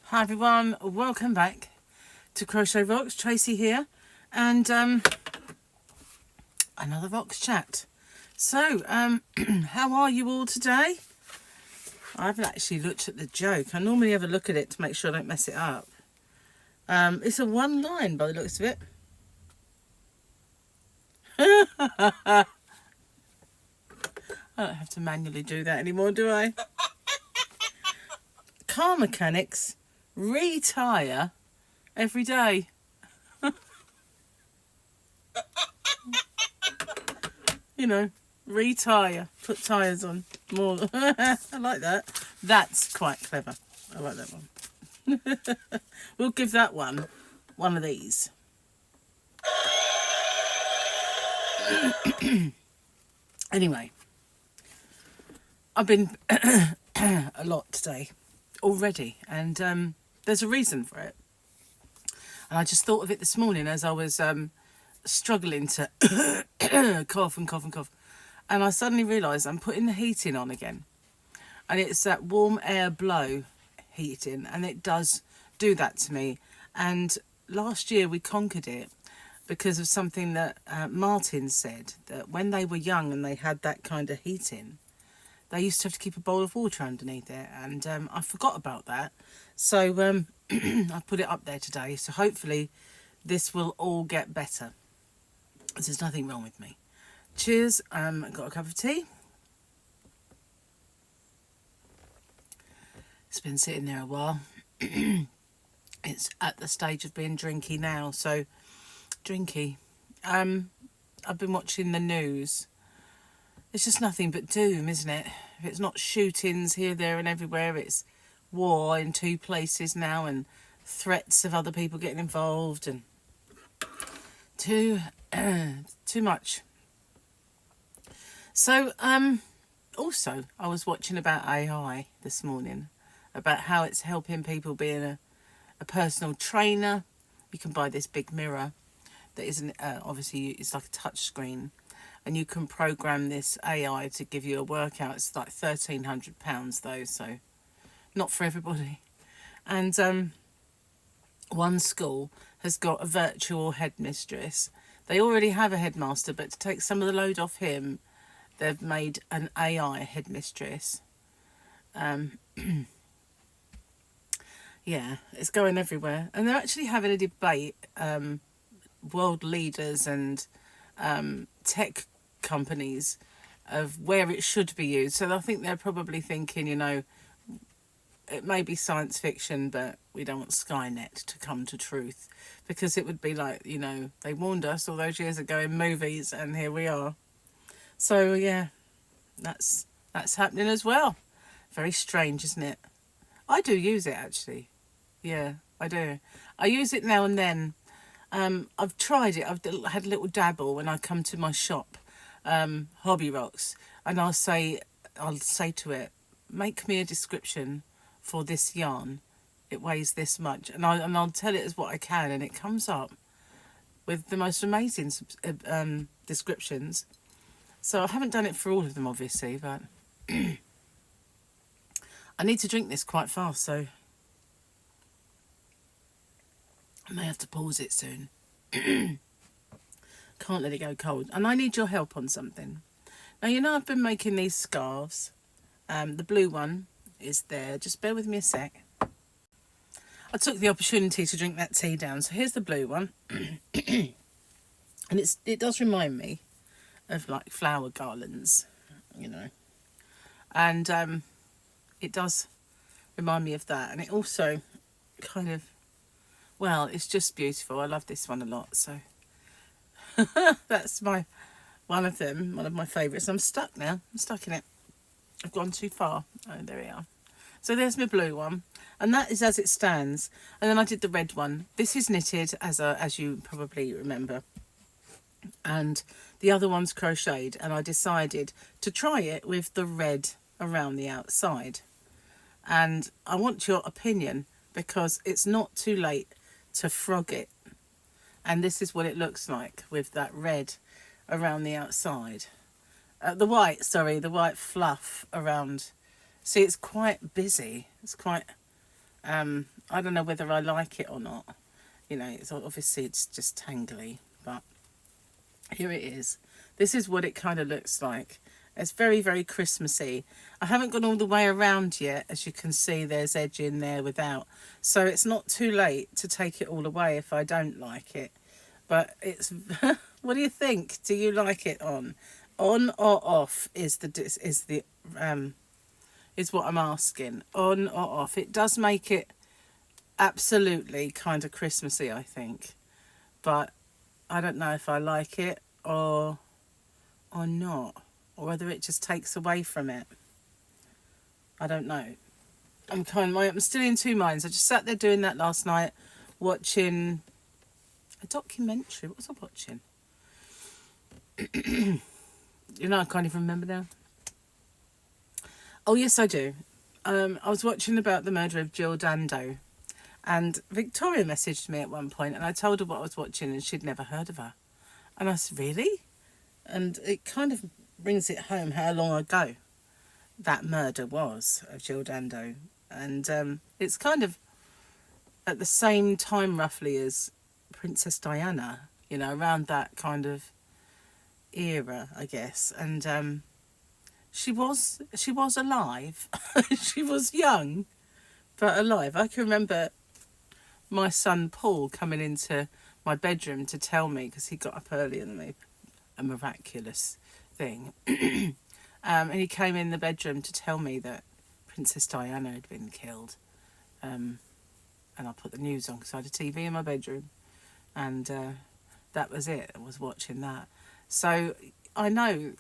Hi everyone, welcome back to Crochet Rocks. Tracy here, and another Rocks chat. So, how are you all today? I haven't actually looked at the joke. I normally have a look at it to make sure I don't mess it up. It's a one line by the looks of it. I don't have to manually do that anymore, do I? Car mechanics retire every day. You know, retire, put tyres on. More. I like that. That's quite clever. I like that one. We'll give that one of these. Anyway, I've been a lot today already, and there's a reason for it. And I just thought of it this morning as I was struggling to cough and cough and cough. And I suddenly realised I'm putting the heating on again. And it's that warm air blow heating, and it does do that to me. And last year we conquered it because of something that Martin said, that when they were young and they had that kind of heating, they used to have to keep a bowl of water underneath it, and I forgot about that. So I put it up there today, so hopefully this will all get better. There's nothing wrong with me. Cheers. Got a cup of tea. It's been sitting there a while. It's at the stage of being drinky now, so drinky. I've been watching the news. It's just nothing but doom, isn't it? If it's not shootings here, there and everywhere, it's war in 2 places now, and threats of other people getting involved, and too much. So also I was watching about AI this morning, about how it's helping people being a personal trainer. You can buy this big mirror that isn't obviously it's like a touch screen, and you can program this AI to give you a workout. It's like £1,300 though, so not for everybody. And one school has got a virtual headmistress. They already have a headmaster, but to take some of the load off him, they've made an AI headmistress. Yeah, it's going everywhere. And they're actually having a debate, world leaders and tech companies, of where it should be used. So I think they're probably thinking, you know, it may be science fiction, but we don't want Skynet to come to truth, because it would be like, you know, they warned us all those years ago in movies, and here we are. So yeah, that's happening as well. Very strange, isn't it? I do use it actually. Yeah, I do. I use it now and then. I've tried it. I've had a little dabble when I come to my shop, Hobby Rocks, and I'll say to it, make me a description for this yarn. It weighs this much, and I'll tell it as what I can, and it comes up with the most amazing descriptions. So I haven't done it for all of them, obviously, but I need to drink this quite fast, so I may have to pause it soon. Can't let it go cold. And I need your help on something. Now, you know, I've been making these scarves. The blue one is there. Just bear with me a sec. I took the opportunity to drink that tea down. So here's the blue one. And it does remind me of like flower garlands, you know. And it does remind me of that. And it also kind of, well, it's just beautiful. I love this one a lot. So that's one of my favourites. I'm stuck now. I'm stuck in it. I've gone too far. Oh, there we are. So there's my blue one, and that is as it stands. And then I did the red one. This is knitted, as you probably remember, and the other one's crocheted. And I decided to try it with the red around the outside. And I want your opinion, because it's not too late to frog it. And this is what it looks like with that red around the outside. The white fluff around. See, it's quite busy. It's quite I don't know whether I like it or not. You know, it's obviously it's just tangly, but here it is. This is what it kind of looks like. It's very, very Christmassy. I haven't gone all the way around yet. As you can see, there's edge in there without. So it's not too late to take it all away if I don't like it. But it's... what do you think? Do you like it on? On or off is what I'm asking. On or off. It does make it absolutely kind of Christmassy, I think. But I don't know if I like it or not. Or whether it just takes away from it. I don't know. I'm still in two minds. I just sat there doing that last night, watching a documentary. What was I watching? You know, I can't even remember now. Oh, yes, I do. I was watching about the murder of Jill Dando. And Victoria messaged me at one point, and I told her what I was watching, and she'd never heard of her. And I said, really? And it kind of brings it home how long ago that murder was of Jill Dando. And it's kind of at the same time roughly as Princess Diana, you know, around that kind of era, I guess. And she was alive. She was young but alive. I can remember my son Paul coming into my bedroom to tell me, because he got up earlier than me, a miraculous thing. And he came in the bedroom to tell me that Princess Diana had been killed. And I put the news on because I had a TV in my bedroom. And that was it. I was watching that. So I know,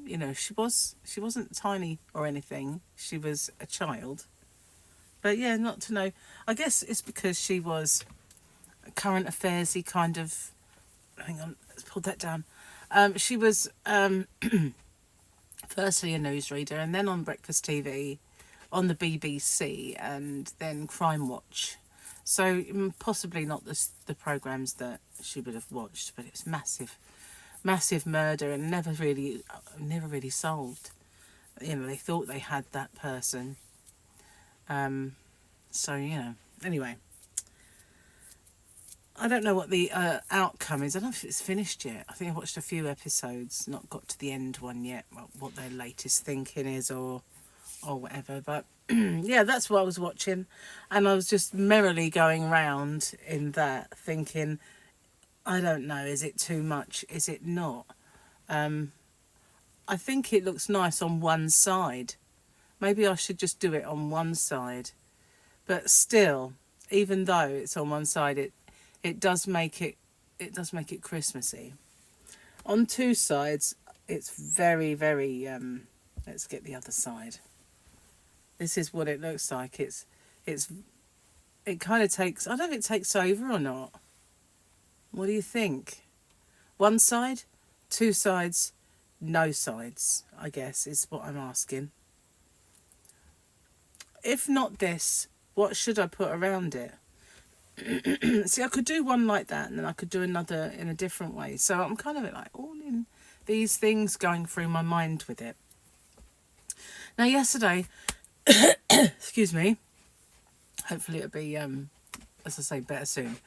you know, she wasn't tiny or anything. She was a child. But yeah, not to know. I guess it's because she was current affairs-y kind of... Hang on, let's pull that down. She was firstly a newsreader, and then on Breakfast TV, on the BBC, and then Crime Watch. So possibly not the programmes that she would have watched, but it's massive murder, and never really solved. You know, they thought they had that person. So, you know, anyway. I don't know what the outcome is. I don't know if it's finished yet. I think I watched a few episodes, not got to the end one yet, what their latest thinking is or whatever. But yeah, that's what I was watching. And I was just merrily going round in that thinking, I don't know, is it too much? Is it not? I think it looks nice on one side. Maybe I should just do it on one side. But still, even though it's on one side, it does make it Christmassy. On two sides, it's very, very... let's get the other side. This is what it looks like. It kind of takes... I don't know if it takes over or not. What do you think? One side, two sides, no sides, I guess, is what I'm asking. If not this, what should I put around it? See, I could do one like that, and then I could do another in a different way. So I'm kind of like all in these things going through my mind with it. Now, yesterday, excuse me, hopefully it'll be, as I say, better soon.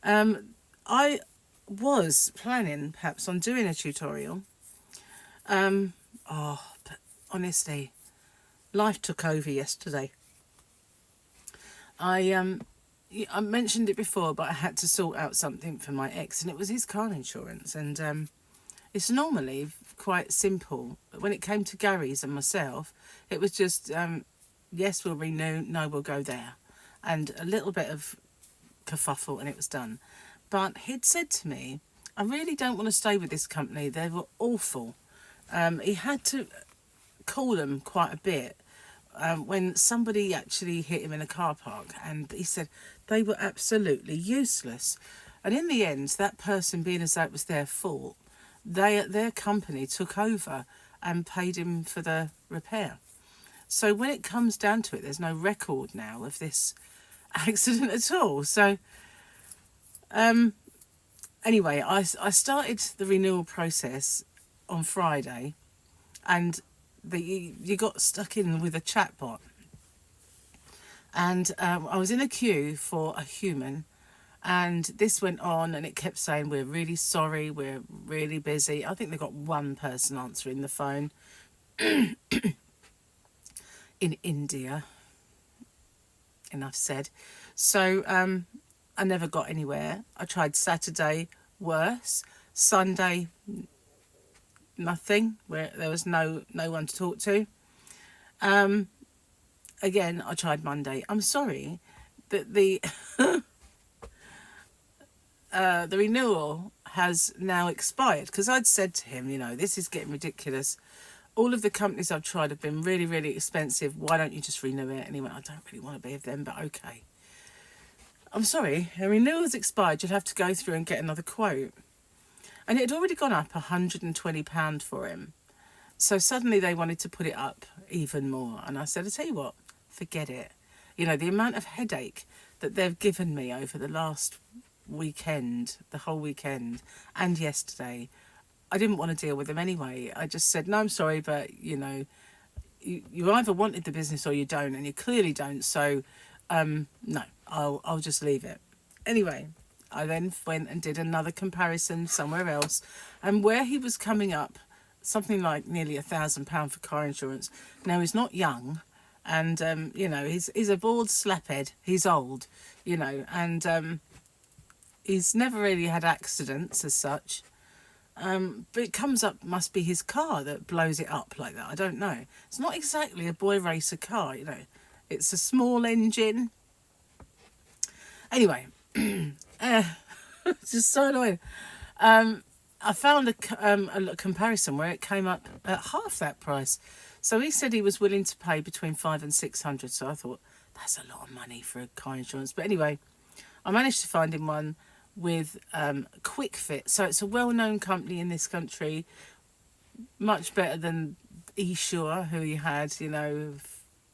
I was planning perhaps on doing a tutorial. But honestly, life took over yesterday. I mentioned it before, but I had to sort out something for my ex, and it was his car insurance. And it's normally quite simple, but when it came to Gary's and myself, it was just, yes, we'll renew, no, we'll go there. And a little bit of kerfuffle, and it was done. But he'd said to me, I really don't want to stay with this company. They were awful. He had to call them quite a bit. When somebody actually hit him in a car park, and he said they were absolutely useless. And in the end, that person, being as though it was their fault, their company took over and paid him for the repair. So when it comes down to it, there's no record now of this accident at all. So anyway, I started the renewal process on Friday, and you got stuck in with a chatbot. And I was in a queue for a human, and this went on, and it kept saying, we're really sorry, we're really busy. I think they've got one person answering the phone in India. Enough said. So I never got anywhere. I tried Saturday, worse. Sunday, nothing, where there was no one to talk to. Again, I tried Monday. I'm sorry that the the renewal has now expired, because I'd said to him, this is getting ridiculous. All of the companies I've tried have been really, really expensive. Why don't you just renew it? And he went, I don't really want to be with them, but okay. I'm sorry, a renewal's expired. You'll have to go through and get another quote. And it had already gone up £120 for him. So suddenly they wanted to put it up even more. And I said, I tell you what, forget it. The amount of headache that they've given me over the last weekend, the whole weekend, and yesterday, I didn't want to deal with them anyway. I just said, no, I'm sorry, but, you either wanted the business or you don't, and you clearly don't. So, no, I'll just leave it. Anyway, I then went and did another comparison somewhere else, and where he was coming up something like nearly £1,000 for car insurance. Now, he's not young, and he's a bald slaphead. He's old, and he's never really had accidents as such. But it comes up, must be his car that blows it up like that. I don't know. It's not exactly a boy racer car, It's a small engine. Anyway, it's just so annoying. I found a comparison where it came up at half that price. So he said he was willing to pay between £500 and £600. So I thought, that's a lot of money for a car insurance. But anyway, I managed to find him one with Quick Fit. So it's a well-known company in this country, much better than eSure, who he had,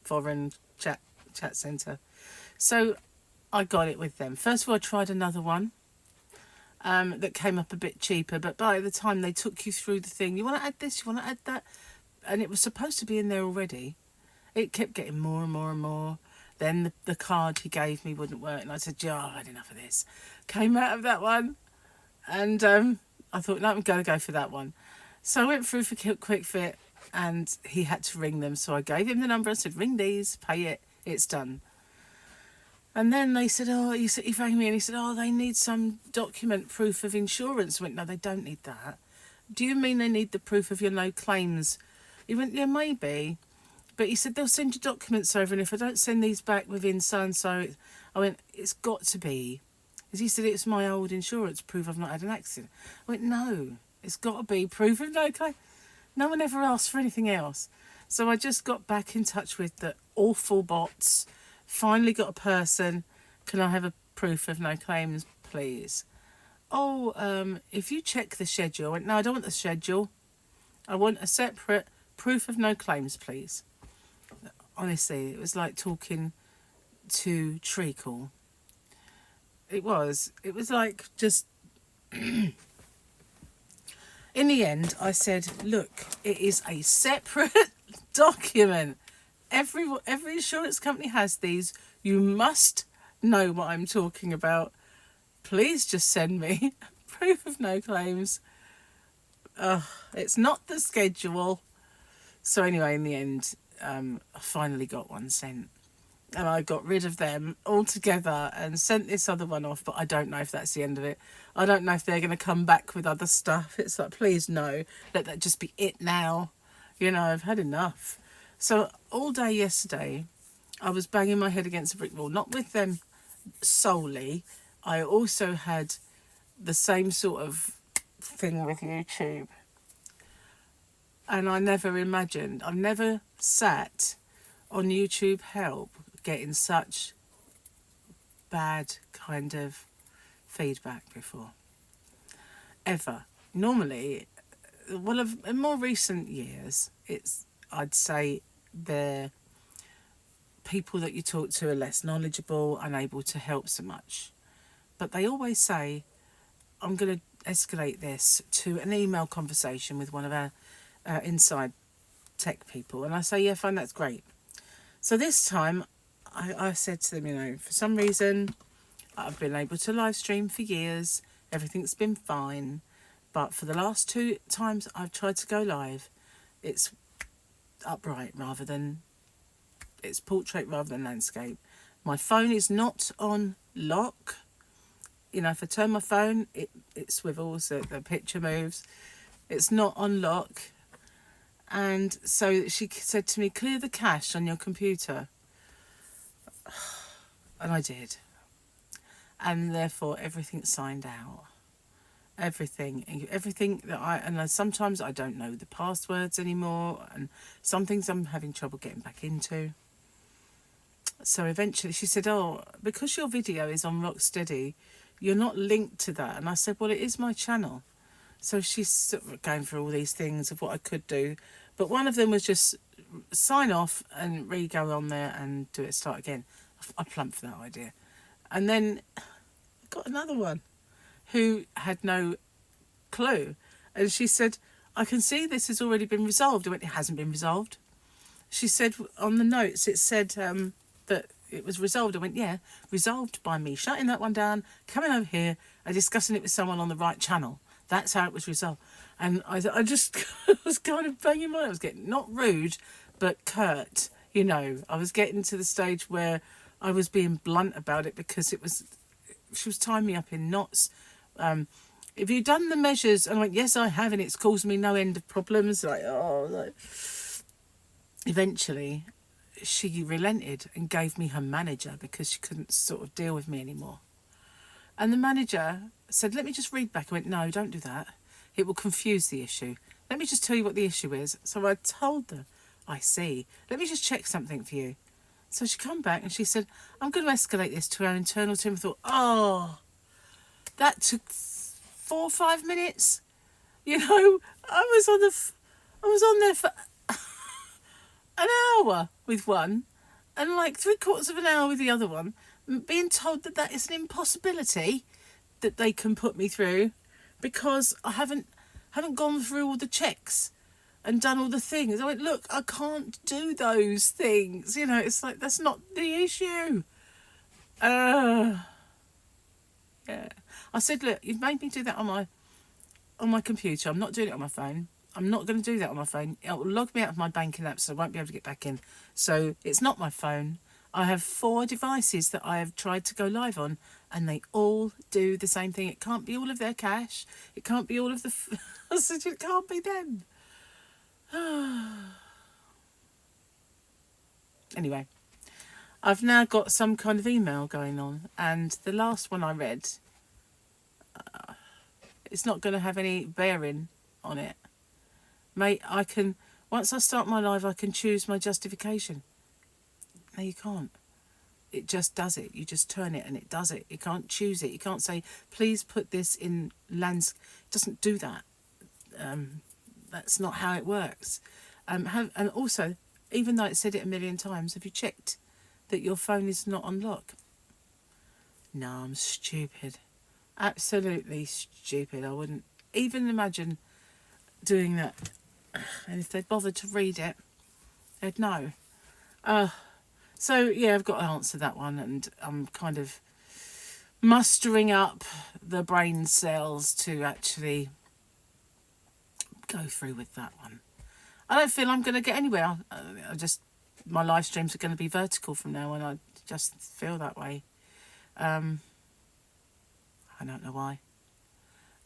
foreign chat centre. So I got it with them. First of all, I tried another one that came up a bit cheaper, but by the time they took you through the thing, you want to add this, you want to add that, and it was supposed to be in there already. It kept getting more and more and more. Then the card he gave me wouldn't work, and I said, I've had enough of this. Came out of that one, and I thought, no, I'm going to go for that one. So I went through for Quick Fit, and he had to ring them. So I gave him the number. I said, ring these, pay it, it's done. And then they said, he rang me and he said, they need some document, proof of insurance. I went, no, they don't need that. Do you mean they need the proof of your no claims? He went, yeah, maybe. But he said, they'll send you documents over, and if I don't send these back within so-and-so, I went, it's got to be. Because he said, it's my old insurance, proof I've not had an accident. I went, no, it's got to be proof of no claim. No one ever asked for anything else. So I just got back in touch with the awful bots, finally got a person. Can I have a proof of no claims, please? If you check the schedule. I went, no, I don't want the schedule. I want a separate proof of no claims, please. Honestly, it was like talking to treacle. It was like just... In the end, I said, look, it is a separate document. Every insurance company has these. You must know what I'm talking about. Please just send me proof of no claims. It's not the schedule. So anyway, in the end, I finally got one sent. And I got rid of them altogether and sent this other one off. But I don't know if that's the end of it. I don't know if they're going to come back with other stuff. It's like, please no, let that just be it now. I've had enough. So all day yesterday, I was banging my head against a brick wall. Not with them solely. I also had the same sort of thing with YouTube. And I never imagined, I've never sat on YouTube help getting such bad kind of feedback before. Ever. Normally, in more recent years, I'd say the people that you talk to are less knowledgeable, unable to help so much. But they always say, I'm going to escalate this to an email conversation with one of our inside tech people. And I say, yeah, fine, that's great. So this time I said to them, you know, for some reason, I've been able to live stream for years. Everything's been fine. But for the last 2 times I've tried to go live, it's upright rather than, it's portrait rather than landscape. My phone is not on lock. You know, if I turn my phone, it swivels, the picture moves. It's not on lock. And so she said to me, clear the cache on your computer. And I did. And therefore everything's signed out. Everything that and sometimes I don't know the passwords anymore, and some things I'm having trouble getting back into. So eventually she said, oh, because your video is on Rocksteady, you're not linked to that. And I said, well, it is my channel. So she's sort of going through all these things of what I could do. But one of them was just sign off and re-go on there and do it, start again. I plumped for that idea. And then I got another one who had no clue. And she said, I can see this has already been resolved. I went, it hasn't been resolved. She said, on the notes, it said that it was resolved. I went, yeah, resolved by me shutting that one down, coming over here and discussing it with someone on the right channel. That's how it was resolved. And I just was kind of banging my head. I was getting, not rude, but curt. You know, I was getting to the stage where I was being blunt about it because she was tying me up in knots. Have you done the measures? And I went, yes, I have. And it's caused me no end of problems. Eventually, she relented and gave me her manager because she couldn't sort of deal with me anymore. And the manager said, let me just read back. I went, no, don't do that. It will confuse the issue. Let me just tell you what the issue is. So I told her, I see. Let me just check something for you. So she come back and she said, I'm going to escalate this to our internal team. I thought, oh, that took 4 or 5 minutes. You know, I was on there for an hour with one and like 3/4 of an hour with the other one, being told that that is an impossibility that they can put me through because I haven't gone through all the checks and done all the things. I went, look, I can't do those things. You know, it's like, that's not the issue. Yeah. I said, look, you've made me do that on my computer. I'm not doing it on my phone. I'm not going to do that on my phone. It will log me out of my banking app, so I won't be able to get back in. So it's not my phone. I have 4 devices that I have tried to go live on, and they all do the same thing. It can't be all of their cache. It can't be all of the... I said, it can't be them. Anyway, I've now got some kind of email going on, and the last one I read, it's not going to have any bearing on it. Mate, once I start my live, I can choose my justification. No, you can't. It just does it. You just turn it and it does it. You can't choose it. You can't say, please put this in landscape. It doesn't do that. That's not how it works. And also, even though it said it a million times, have you checked that your phone is not on lock? No, I'm stupid. Absolutely stupid. I wouldn't even imagine doing that. And if they'd bothered to read it, they'd know. So, yeah, I've got to answer that one, and I'm kind of mustering up the brain cells to actually go through with that one. I don't feel I'm going to get anywhere. My live streams are going to be vertical from now on. I just feel that way. I don't know why.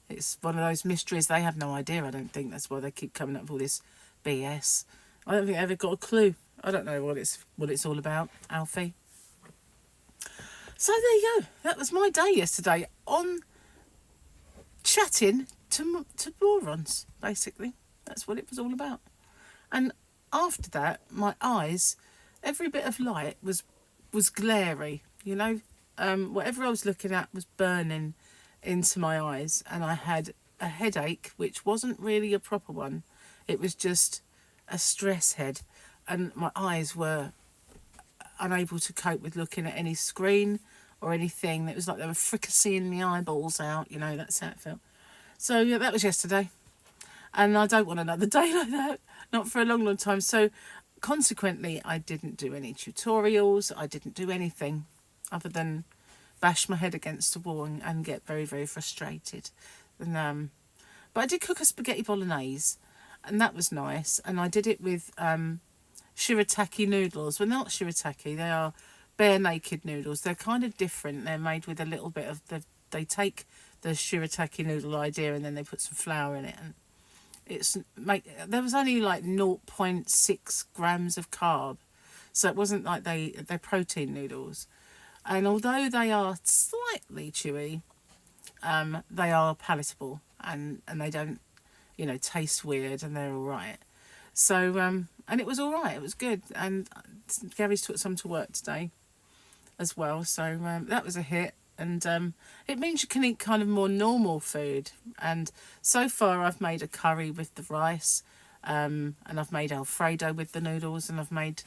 It's one of those mysteries. They have no idea, I don't think. That's why they keep coming up with all this BS. I don't think they ever got a clue. I don't know what it's all about, Alfie. So there you go. That was my day yesterday on chatting to morons, basically. That's what it was all about. And after that, my eyes, every bit of light was glary, you know. Whatever I was looking at was burning into my eyes, and I had a headache, which wasn't really a proper one. It was just a stress head, and my eyes were unable to cope with looking at any screen or anything. It was like they were fricasseeing the eyeballs out, you know. That's how it felt. So yeah, that was yesterday, and I don't want another day like that, not for a long time. So consequently, I didn't do any tutorials. I didn't do anything other than bash my head against the wall and get very, very frustrated. And but I did cook a spaghetti bolognese, and that was nice. And I did it with shirataki noodles. Well, not shirataki, they are bare naked noodles. They're kind of different. They're made with a little bit of they take the shirataki noodle idea and then they put some flour in it, and there was only like 0.6 grams of carb, so it wasn't like they're protein noodles. And although they are slightly chewy, they are palatable, and they don't, taste weird, and they're all right. So, and it was all right. It was good. And Gary's took some to work today as well. So that was a hit. And it means you can eat kind of more normal food. And so far I've made a curry with the rice, and I've made Alfredo with the noodles, and I've made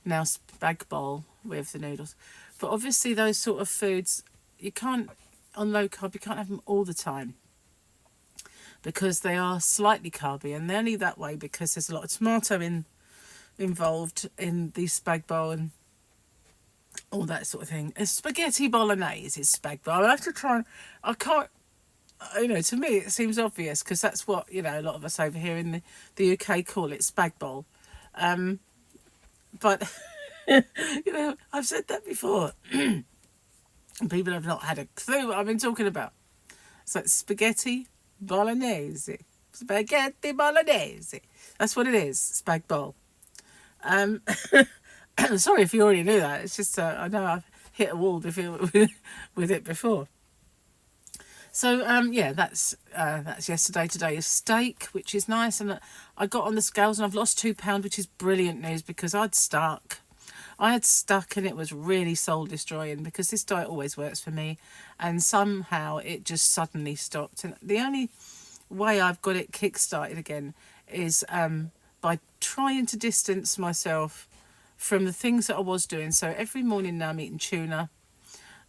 now spag bowl with the noodles. But obviously those sort of foods, you can't, on low carb, you can't have them all the time, because they are slightly carby, and they're only that way because there's a lot of tomato involved in the spag bowl and all that sort of thing. A spaghetti bolognese is spag bowl. I have to try. I can't. To me it seems obvious because that's what a lot of us over here in the UK call it, spag bowl. But I've said that before. And people have not had a clue what I've been talking about. So it's spaghetti bolognese. Spaghetti bolognese. That's what it is, spag bowl. Sorry if you already knew that. It's just I know I've hit a wall with it before. So that's yesterday. Today is steak, which is nice, and I got on the scales and I've lost 2 pounds, which is brilliant news because I had stuck and it was really soul destroying, because this diet always works for me, and somehow it just suddenly stopped. And the only way I've got it kick-started again is by trying to distance myself from the things that I was doing. So every morning now I'm eating tuna,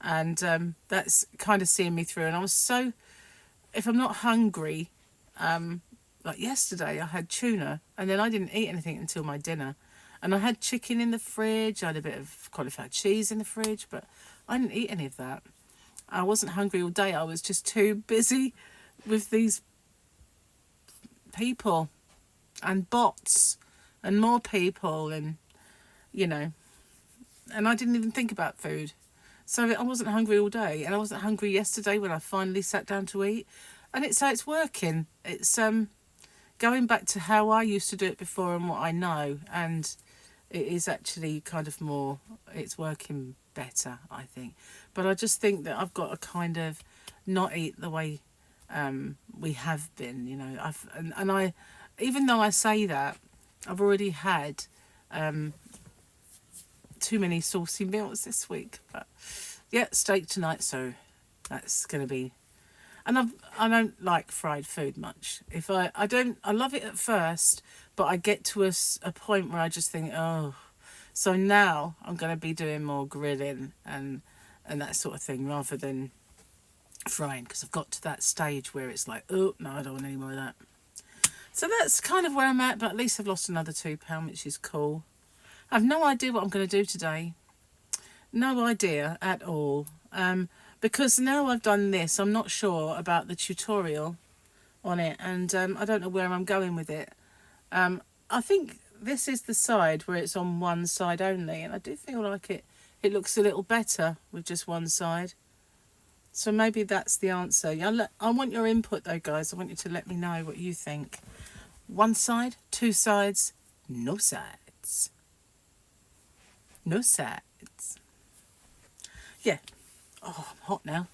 and that's kind of seeing me through. And I was so, if I'm not hungry, like yesterday I had tuna and then I didn't eat anything until my dinner, and I had chicken in the fridge, I had a bit of cauliflower cheese in the fridge, but I didn't eat any of that. I wasn't hungry all day. I was just too busy with these people and bots and more people, and and I didn't even think about food. So I wasn't hungry all day, and I wasn't hungry yesterday when I finally sat down to eat. And it's working. It's going back to how I used to do it before and what I know, and it is actually kind of more, it's working better, I think. But I just think that I've got to kind of not eat the way we have been, I even though I say that, I've already had too many saucy meals this week. But yeah, steak tonight, so that's going to be. And I don't like fried food much. I love it at first, but I get to a point where I just think, oh. So now I'm going to be doing more grilling and that sort of thing rather than frying, because I've got to that stage where it's like, oh, no, I don't want any more of that. So that's kind of where I'm at, but at least I've lost another 2 pounds, which is cool. I have no idea what I'm going to do today. No idea at all. Because now I've done this, I'm not sure about the tutorial on it, and I don't know where I'm going with it. I think this is the side where it's on one side only, and I do feel like it looks a little better with just one side. So maybe that's the answer. I want your input though, guys. I want you to let me know what you think. One side, two sides, no sides. No sides. Yeah. Oh, I'm hot now.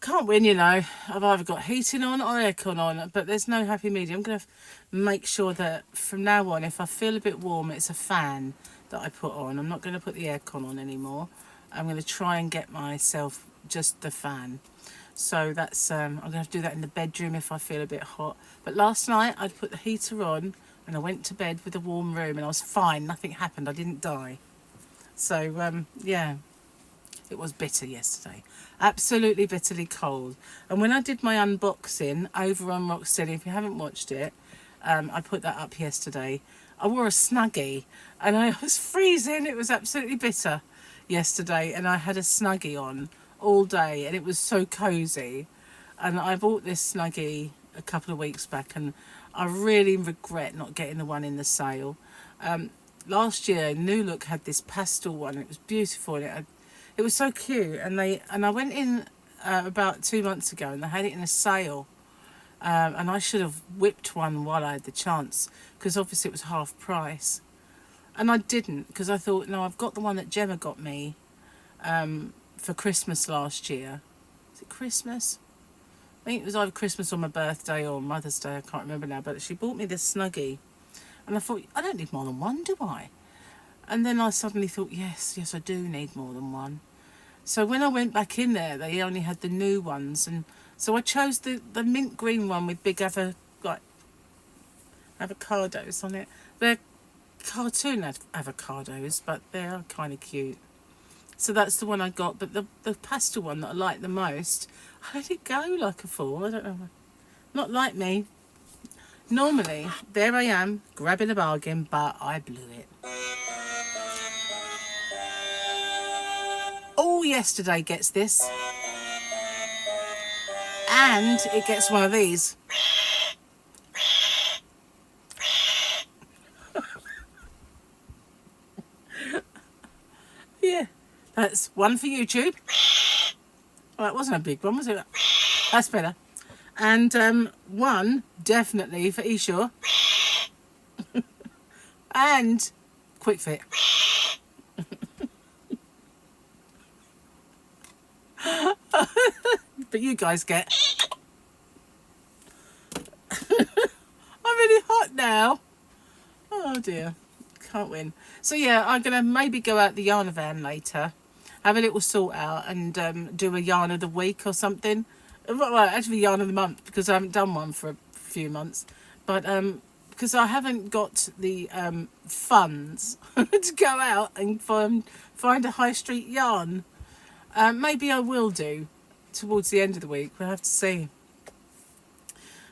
Can't win, I've either got heating on or aircon on, but there's no happy medium. I'm going to make sure that from now on, if I feel a bit warm, it's a fan that I put on. I'm not going to put the aircon on anymore. I'm going to try and get myself just the fan. So that's I'm going to have to do that in the bedroom if I feel a bit hot. But last night I'd put the heater on and I went to bed with a warm room and I was fine. Nothing happened. I didn't die. So yeah, it was bitter yesterday. Absolutely bitterly cold. And when I did my unboxing over on Rocksteady, if you haven't watched it, I put that up yesterday. I wore a snuggie and I was freezing. It was absolutely bitter yesterday, and I had a snuggie on all day and it was so cozy. And I bought this snuggie a couple of weeks back, and I really regret not getting the one in the sale. Last year New Look had this pastel one. It was beautiful, and it was so cute, and I went in about 2 months ago and they had it in a sale. And I should have whipped one while I had the chance, because obviously it was half price. And I didn't, because I thought, no, I've got the one that Gemma got me for Christmas last year. Is it Christmas? I think it was either Christmas or my birthday or Mother's Day, I can't remember now. But she bought me this snuggie. And I thought, I don't need more than one, do I? And then I suddenly thought, yes, I do need more than one. So when I went back in there, they only had the new ones. And so I chose the mint green one with big avocados on it. They're cartoon avocados, but they are kind of cute. So that's the one I got. But the pastel one that I like the most, I let it go like a fool. I don't know. Not like me. Normally, there I am, grabbing a bargain, but I blew it. All yesterday gets this. And it gets one of these. Yeah, that's one for YouTube. Well, that wasn't a big one, was it? That's better. And one definitely for Esure. And Quick Fit. But you guys get. I'm really hot now. Oh dear, can't win. So yeah, I'm gonna maybe go out the yarn van later, have a little sort out, and do a yarn of the week or something. Well, actually yarn of the month, because I haven't done one for a few months. But because I haven't got the funds to go out and find a high street yarn. Maybe I will do towards the end of the week. We'll have to see.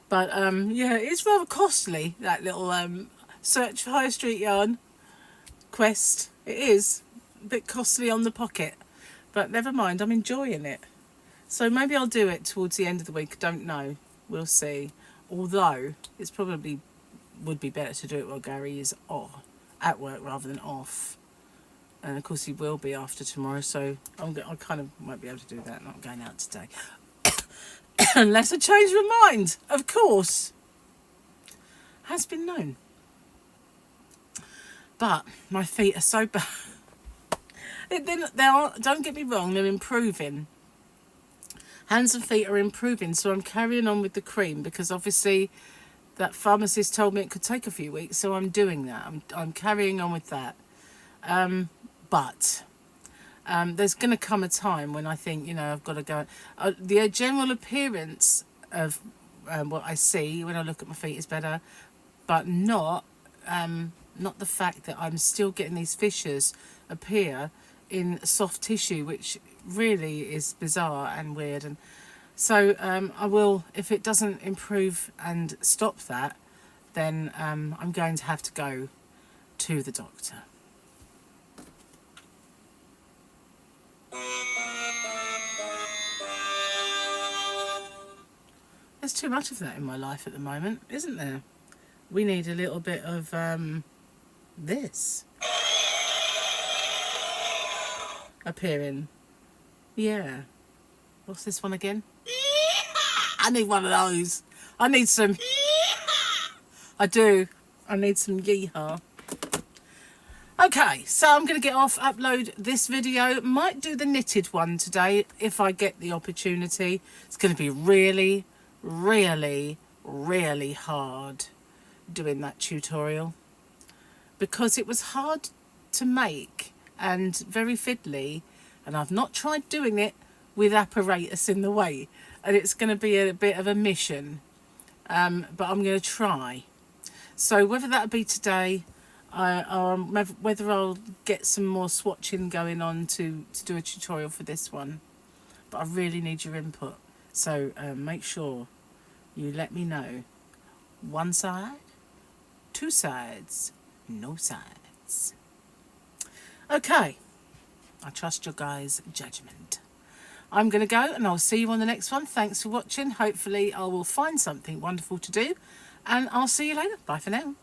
But yeah, it's rather costly, that little search for high street yarn quest. It is a bit costly on the pocket, but never mind, I'm enjoying it. So maybe I'll do it towards the end of the week. I don't know. We'll see. Although it's probably would be better to do it while Gary is at work rather than off. And of course he will be after tomorrow, so I kind of won't be able to do that. Not going out today. Unless I change my mind, of course. Has been known. But my feet are so bad. Don't get me wrong, they're improving. Hands and feet are improving, so I'm carrying on with the cream, because obviously that pharmacist told me it could take a few weeks, so I'm doing that. I'm carrying on with that. But there's going to come a time when I think, I've got to go. The general appearance of what I see when I look at my feet is better, but not the fact that I'm still getting these fissures appear in soft tissue, which really is bizarre and weird. And so I will, if it doesn't improve and stop that, then I'm going to have to go to the doctor. There's too much of that in my life at the moment, isn't there? We need a little bit of this appearing. Yeah. What's this one again? I need one of those. I need some. I do. I need some yeehaw. Okay, so I'm going to get off, upload this video. Might do the knitted one today if I get the opportunity. It's going to be really, really, really hard doing that tutorial, because it was hard to make and very fiddly, and I've not tried doing it with apparatus in the way, and it's going to be a bit of a mission, but I'm going to try. So whether that'll be today, whether I'll get some more swatching going on to do a tutorial for this one, but I really need your input, so make sure you let me know. One side, two sides, no sides. Okay, I trust your guys' judgment. I'm going to go and I'll see you on the next one. Thanks for watching. Hopefully I will find something wonderful to do, and I'll see you later. Bye for now.